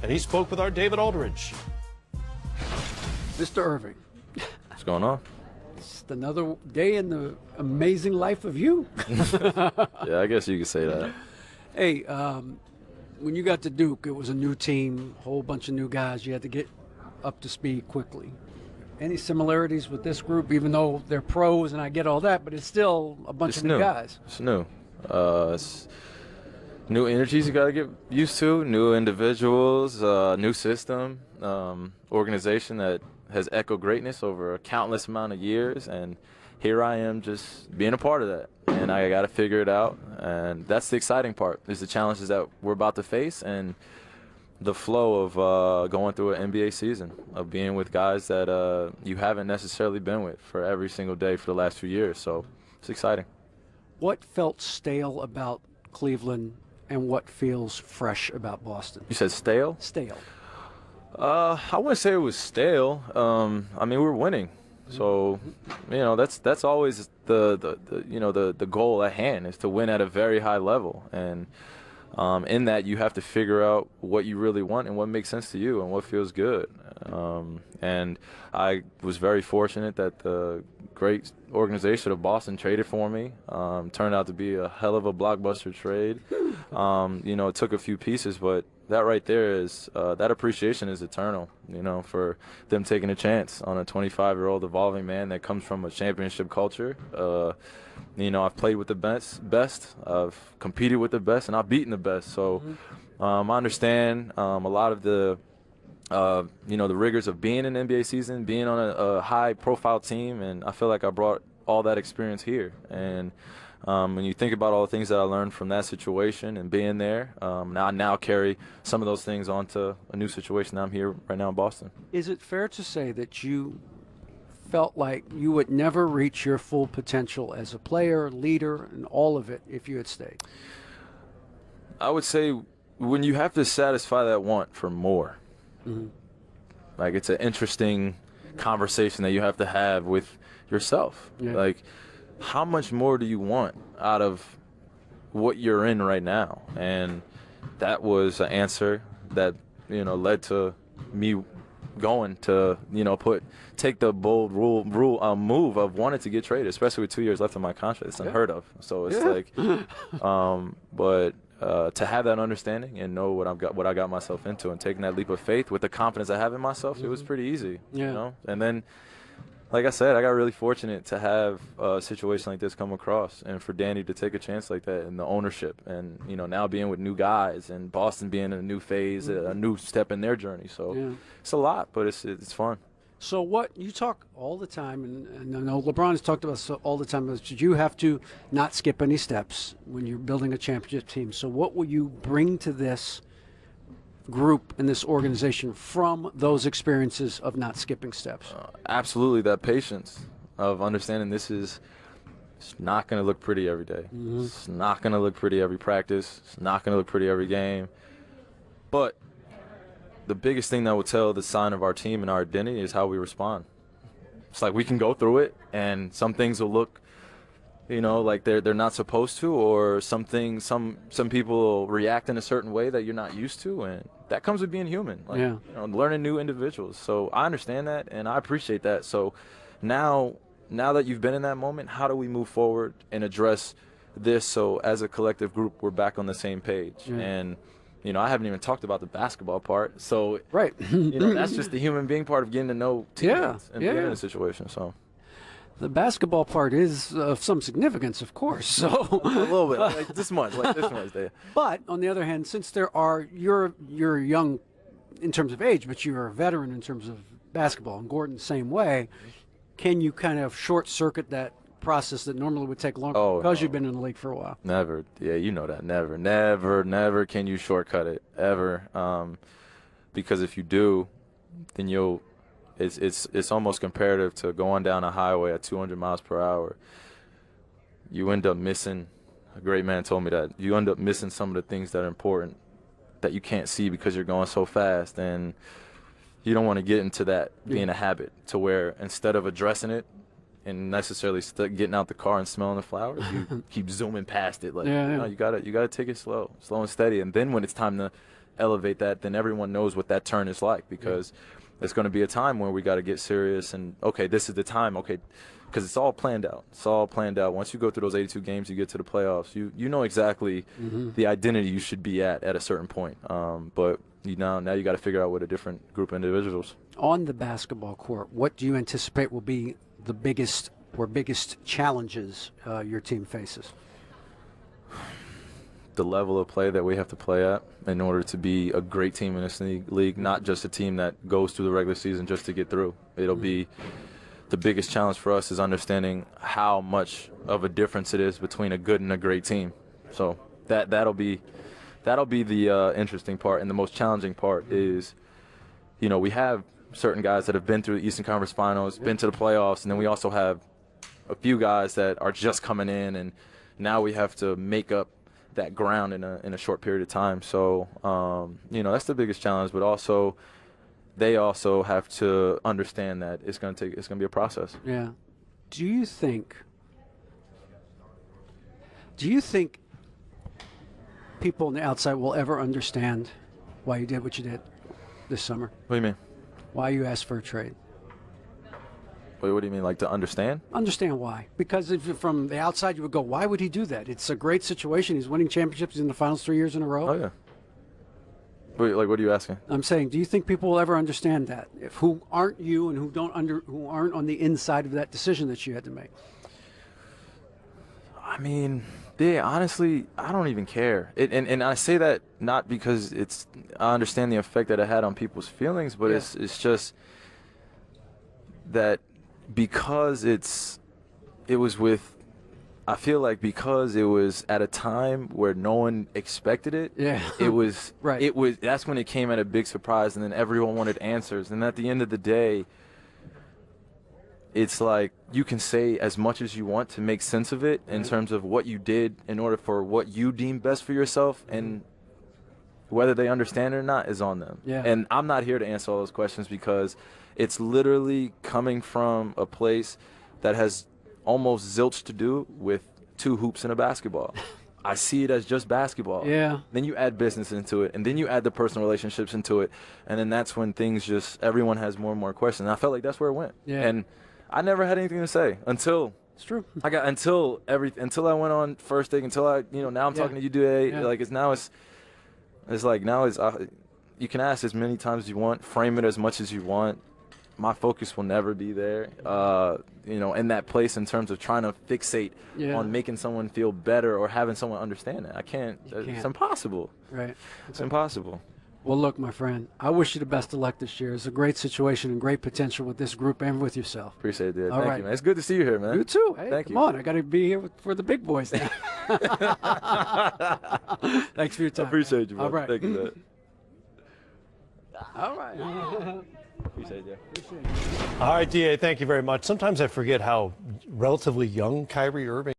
and he spoke with our David Aldridge. Mr. Irving, What's going on? it's another day in the amazing life of you. Yeah, I guess you could say that. Hey, when you got to Duke, it was a new team, a whole bunch of new guys. You had to get up to speed quickly. Any similarities with this group, even though they're pros and I get all that, but it's still a bunch of new guys. It's new. It's new energies you got to get used to, new individuals, new system, organization that has echoed greatness over a countless amount of years, and here I am just being a part of that, and I got to figure it out, and that's the exciting part, is the challenges that we're about to face and the flow of going through an NBA season, of being with guys that you haven't necessarily been with for every single day for the last few years, so it's exciting. What felt stale about Cleveland and what feels fresh about Boston? You said stale? Stale. I wouldn't say it was stale. I mean, we're winning, so that's always the goal at hand, is to win at a very high level, and in that you have to figure out what you really want and what makes sense to you and what feels good. And I was very fortunate that the great organization of Boston traded for me. Turned out to be a hell of a blockbuster trade. It took a few pieces, but that right there is that appreciation is eternal, for them taking a chance on a 25-year-old evolving man that comes from a championship culture. I've played with the best, I've competed with the best, and I've beaten the best. So I understand a lot of the the rigors of being in an NBA season, being on a high-profile team, and I feel like I brought all that experience here. And when you think about all the things that I learned from that situation and being there, I now carry some of those things onto a new situation that I'm here right now in Boston. Is it fair to say that you felt like you would never reach your full potential as a player, leader, and all of it if you had stayed? I would say when you have to satisfy that want for more, like, it's an interesting conversation that you have to have with yourself. Yeah. Like, how much more do you want out of what you're in right now? And that was an answer that led to me going to take the bold move of wanting to get traded, especially with 2 years left on my contract. It's unheard of. So it's but to have that understanding and know what I got myself into, and taking that leap of faith with the confidence I have in myself, it was pretty easy. And then, like I said, I got really fortunate to have a situation like this come across, and for Danny to take a chance like that, and the ownership, and now being with new guys, and Boston being in a new phase, a new step in their journey. So it's a lot, but it's fun. So what you talk all the time, and I know LeBron has talked about all the time, is that you have to not skip any steps when you're building a championship team. So what will you bring to this group and this organization from those experiences of not skipping steps? Absolutely, that patience of understanding it's not going to look pretty every day. It's not going to look pretty every practice. It's not going to look pretty every game. But the biggest thing that will tell the sign of our team and our identity is how we respond. It's like we can go through it, and some things will look, like they're not supposed to, or some people will react in a certain way that you're not used to, and that comes with being human. Learning new individuals. So I understand that, and I appreciate that. So now that you've been in that moment, how do we move forward and address this, so as a collective group we're back on the same page? And I haven't even talked about the basketball part. So that's just the human being part of getting to know teammates and being in a situation. So the basketball part is of some significance, of course. So a little bit, like this much. But on the other hand, since you're young in terms of age, but you're a veteran in terms of basketball, and Gordon the same way, can you kind of short circuit that process that normally would take longer because you've been in the league for a while? Never. Yeah, you know that. Never can you shortcut it, ever. Because if you do, then it's almost comparative to going down a highway at 200 miles per hour. You end up missing, a great man told me that, you end up missing some of the things that are important that you can't see because you're going so fast. And you don't want to get into that being a habit, to where instead of addressing it and necessarily getting out the car and smelling the flowers, you keep zooming past it. You gotta take it slow and steady. And then when it's time to elevate that, then everyone knows what that turn is like, because it's going to be a time where we got to get serious and, okay, this is the time, okay, because it's all planned out. It's all planned out. Once you go through those 82 games, you get to the playoffs, you know exactly the identity you should be at a certain point. But now you got to figure out with a different group of individuals. On the basketball court, what do you anticipate will be the biggest challenges your team faces? The level of play that we have to play at in order to be a great team in this league, not just a team that goes through the regular season just to get through. It'll be the biggest challenge for us is understanding how much of a difference it is between a good and a great team. So that'll be the interesting part, and the most challenging part is, we have certain guys that have been through the Eastern Conference Finals, been to the playoffs, and then we also have a few guys that are just coming in, and now we have to make up that ground in a short period of time. So that's the biggest challenge, but also they also have to understand that it's going to be a process. Yeah. Do you think people on the outside will ever understand why you did what you did this summer? What do you mean? Why you asked for a trade? Wait, what do you mean, like to understand? Understand why. Because if you're from the outside, you would go, why would he do that? It's a great situation. He's winning championships. He's in the finals 3 years in a row. Oh, yeah. Wait, like, what are you asking? I'm saying, do you think people will ever understand that? Who aren't you and who aren't on the inside of that decision that you had to make? I mean, yeah, honestly, I don't even care. And I say that not because I understand the effect that it had on people's feelings, but it's just that because I feel like because it was at a time where no one expected it. Yeah. It was right. That's when it came at a big surprise, and then everyone wanted answers. And at the end of the day, it's like you can say as much as you want to make sense of it in terms of what you did in order for what you deem best for yourself, and whether they understand it or not is on them. Yeah. And I'm not here to answer all those questions, because it's literally coming from a place that has almost zilch to do with two hoops and a basketball. I see it as just basketball. Yeah. Then you add business into it, and then you add the personal relationships into it, and then that's when everyone has more and more questions. And I felt like that's where it went. Yeah. And I never had anything to say until it's true. until I went on First Take, until now I'm talking to you today. Yeah. Like you can ask as many times as you want, frame it as much as you want. My focus will never be there, in that place in terms of trying to fixate on making someone feel better or having someone understand it. I can't. It's impossible. Right. It's impossible. Well, look, my friend, I wish you the best of luck this year. It's a great situation and great potential with this group and with yourself. Appreciate it. All Thank right. you, man. It's good to see you here, man. You too. Hey, Thank come you. on. I got to be here for the big boys now. Thanks for your time. I appreciate you, man. All right. Thank you, man. All right. Appreciate you. All right, DA, thank you very much. Sometimes I forget how relatively young Kyrie Irving